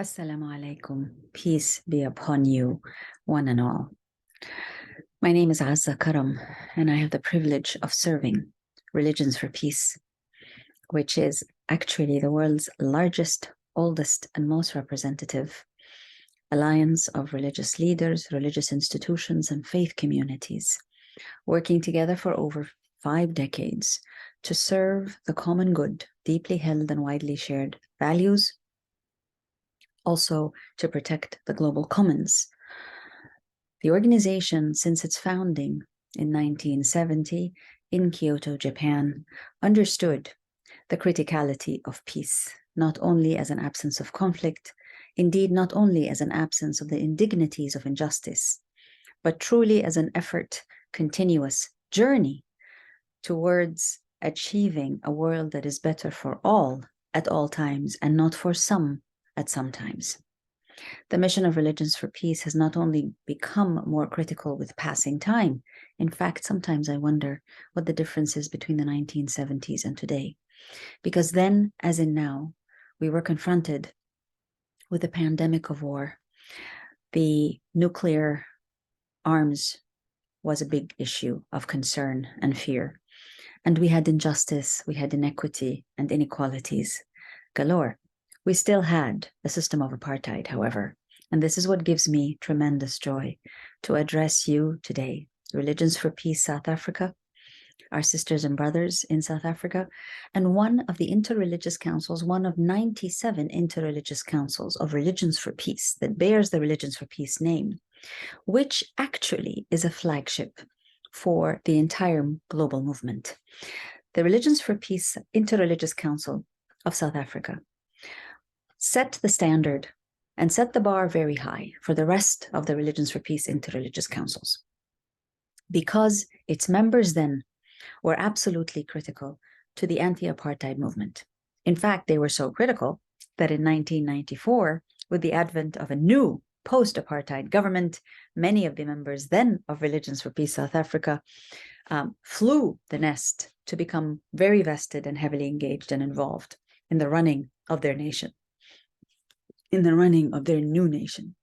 Assalamu alaikum. Peace be upon you, one and all. My name is Azza Karam, and I have the privilege of serving Religions for Peace, which is actually the world's largest, oldest, and most representative alliance of religious leaders, religious institutions, and faith communities, working together for over 5 decades to serve the common good, deeply held and widely shared values, also to protect the global commons. The organization, since its founding in 1970 in Kyoto, Japan, understood the criticality of peace, not only as an absence of conflict, indeed not only as an absence of the indignities of injustice, but truly as an effort, continuous journey towards achieving a world that is better for all at all times and not for some at some times. The mission of Religions for Peace has not only become more critical with passing time. In fact, sometimes I wonder what the difference is between the 1970s and today. Because then, as in now, we were confronted with a pandemic of war. The nuclear arms was a big issue of concern and fear. And we had injustice, we had inequity and inequalities galore. We still had a system of apartheid, however, and this is what gives me tremendous joy to address you today. Religions for Peace South Africa, our sisters and brothers in South Africa, and one of the interreligious councils, one of 97 interreligious councils of Religions for Peace that bears the Religions for Peace name, which actually is a flagship for the entire global movement. The Religions for Peace Interreligious Council of South Africa set the standard and set the bar very high for the rest of the Religions for Peace interreligious councils, because its members then were absolutely critical to the anti-apartheid movement. In fact, they were so critical that in 1994, with the advent of a new post-apartheid government, many of the members then of Religions for Peace South Africa flew the nest to become very vested and heavily engaged and involved in the running of their nation, in the running of their new nation.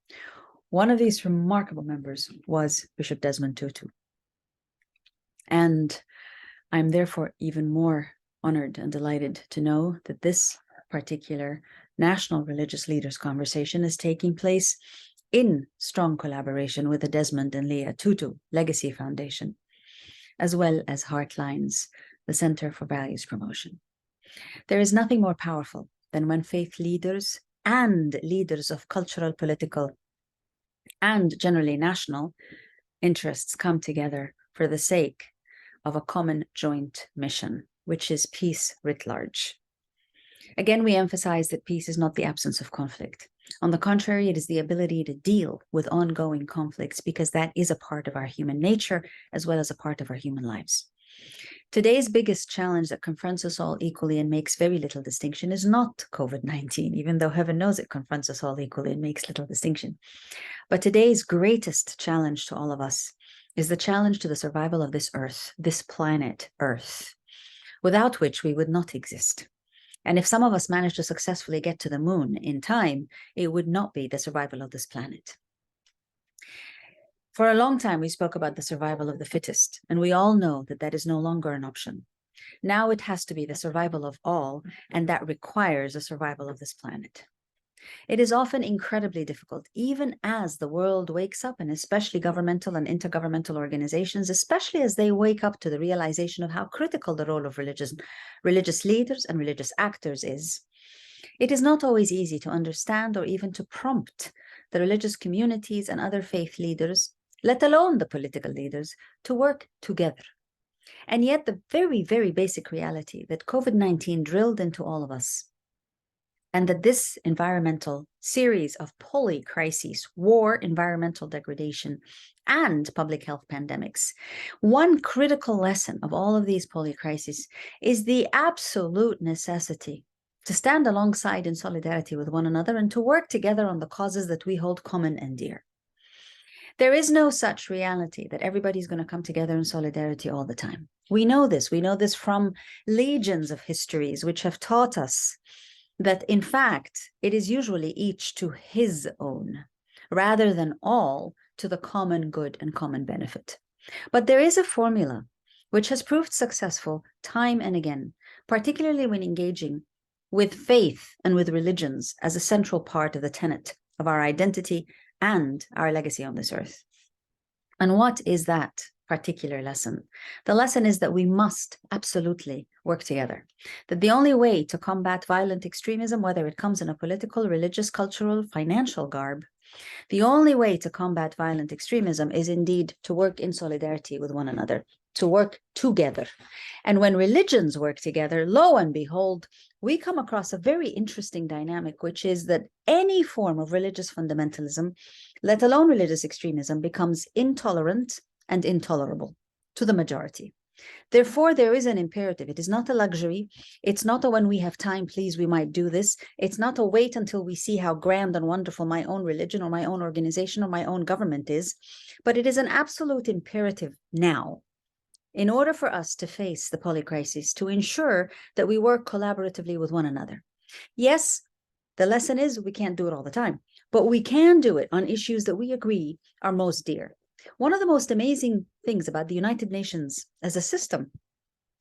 One of these remarkable members was Bishop Desmond Tutu. And I'm therefore even more honored and delighted to know that this particular National Religious Leaders Conversation is taking place in strong collaboration with the Desmond and Leah Tutu Legacy Foundation, as well as Heartlines, the Center for Values Promotion. There is nothing more powerful than when faith leaders and leaders of cultural, political, and generally national interests come together for the sake of a common joint mission, which is peace writ large. Again, we emphasize that peace is not the absence of conflict. On the contrary, it is the ability to deal with ongoing conflicts, because that is a part of our human nature as well as a part of our human lives. Today's biggest challenge that confronts us all equally and makes very little distinction is not COVID-19, even though heaven knows it confronts us all equally and makes little distinction. But today's greatest challenge to all of us is the challenge to the survival of this earth, this planet Earth, without which we would not exist. And if some of us manage to successfully get to the moon in time, it would not be the survival of this planet. For a long time, we spoke about the survival of the fittest, and we all know that that is no longer an option. Now it has to be the survival of all, and that requires the survival of this planet. It is often incredibly difficult, even as the world wakes up, and especially governmental and intergovernmental organizations, especially as they wake up to the realization of how critical the role of religious leaders and religious actors is. It is not always easy to understand or even to prompt the religious communities and other faith leaders, let alone the political leaders, to work together. And yet the very, very basic reality that COVID-19 drilled into all of us, and that this environmental series of polycrises, war, environmental degradation, and public health pandemics, one critical lesson of all of these polycrises is the absolute necessity to stand alongside in solidarity with one another and to work together on the causes that we hold common and dear. There is no such reality that everybody's going to come together in solidarity all the time. We know this. We know this from legions of histories which have taught us that in fact, it is usually each to his own, rather than all to the common good and common benefit. But there is a formula which has proved successful time and again, particularly when engaging with faith and with religions as a central part of the tenet of our identity and our legacy on this earth. And what is that particular lesson? The lesson is that we must absolutely work together. That the only way to combat violent extremism, whether it comes in a political, religious, cultural, financial garb, the only way to combat violent extremism is indeed to work in solidarity with one another, to work together. And when religions work together, lo and behold, we come across a very interesting dynamic, which is that any form of religious fundamentalism, let alone religious extremism, becomes intolerant and intolerable to the majority. Therefore, there is an imperative. It is not a luxury. It's not a when we have time, please, we might do this. It's not a wait until we see how grand and wonderful my own religion or my own organization or my own government is. But it is an absolute imperative now, in order for us to face the polycrisis, to ensure that we work collaboratively with one another. Yes, the lesson is we can't do it all the time, but we can do it on issues that we agree are most dear. One of the most amazing things about the United Nations as a system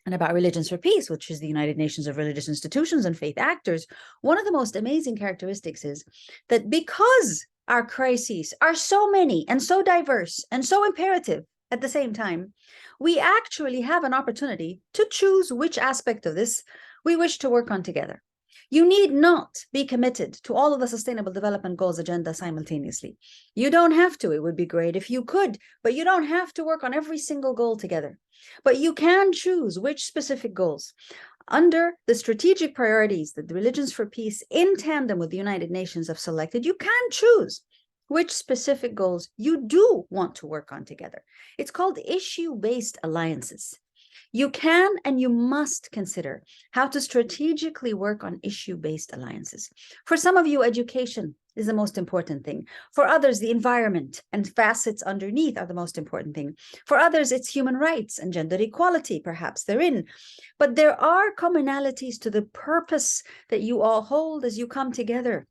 and about Religions for Peace, which is the United Nations of religious institutions and faith actors, one of the most amazing characteristics is that because our crises are so many and so diverse and so imperative at the same time, we actually have an opportunity to choose which aspect of this we wish to work on together. You need not be committed to all of the Sustainable Development Goals agenda simultaneously. You don't have to. It would be great if you could, but you don't have to work on every single goal together. But you can choose which specific goals. Under the strategic priorities that the Religions for Peace in tandem with the United Nations have selected, you can choose which specific goals you do want to work on together. It's called issue-based alliances. You can and you must consider how to strategically work on issue-based alliances. For some of you, education is the most important thing. For others, the environment and facets underneath are the most important thing. For others, it's human rights and gender equality, perhaps they're in. But there are commonalities to the purpose that you all hold as you come together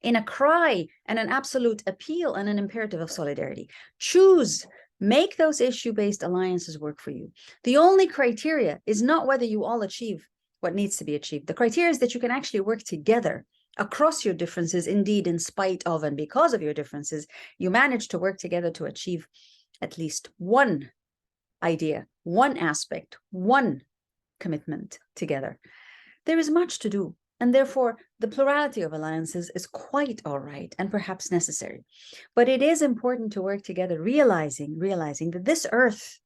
in a cry and an absolute appeal and an imperative of solidarity. Choose. Make those issue-based alliances work for you. The only criteria is not whether you all achieve what needs to be achieved. The criteria is that you can actually work together across your differences. Indeed, in spite of and because of your differences, you manage to work together to achieve at least one idea, one aspect, one commitment together. There is much to do. And therefore, the plurality of alliances is quite all right and perhaps necessary. But it is important to work together, realizing that this earth,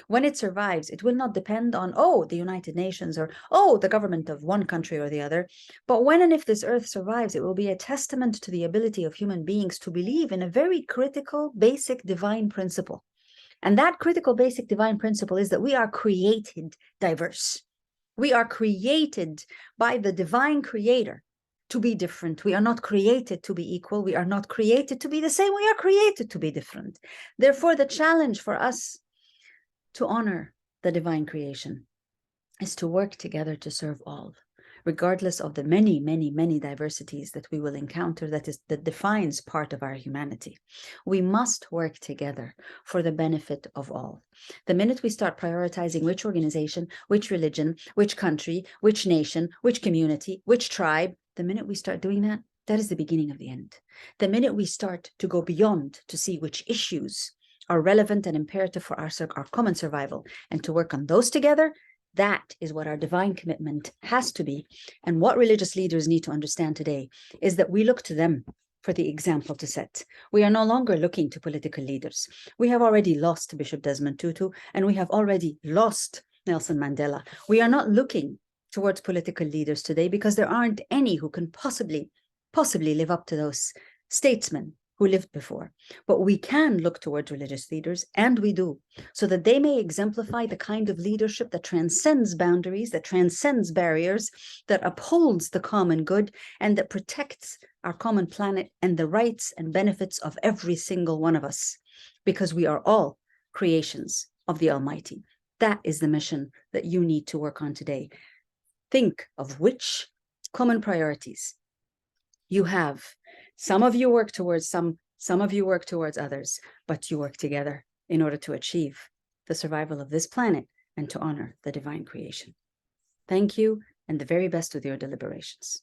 when it survives, it will not depend on, the United Nations or, the government of one country or the other. But when and if this earth survives, it will be a testament to the ability of human beings to believe in a very critical, basic divine principle. And that critical, basic divine principle is that we are created diverse. We are created by the divine creator to be different. We are not created to be equal. We are not created to be the same. We are created to be different. Therefore, the challenge for us to honor the divine creation is to work together to serve all, regardless of the many, many, many diversities that we will encounter that defines part of our humanity. We must work together for the benefit of all. The minute we start prioritizing which organization, which religion, which country, which nation, which community, which tribe, the minute we start doing that, that is the beginning of the end. The minute we start to go beyond to see which issues are relevant and imperative for our common survival and to work on those together, that is what our divine commitment has to be. And what religious leaders need to understand today is that we look to them for the example to set. We are no longer looking to political leaders. We have already lost Bishop Desmond Tutu, and we have already lost Nelson Mandela. We are not looking towards political leaders today because there aren't any who can possibly live up to those statesmen who lived before. But we can look towards religious leaders, and we do, so that they may exemplify the kind of leadership that transcends boundaries, that transcends barriers, that upholds the common good, and that protects our common planet and the rights and benefits of every single one of us, because we are all creations of the Almighty. That is the mission that you need to work on today. Think of which common priorities. You have, some of you work towards some of you work towards others, but you work together in order to achieve the survival of this planet and to honor the divine creation. Thank you, and the very best with your deliberations.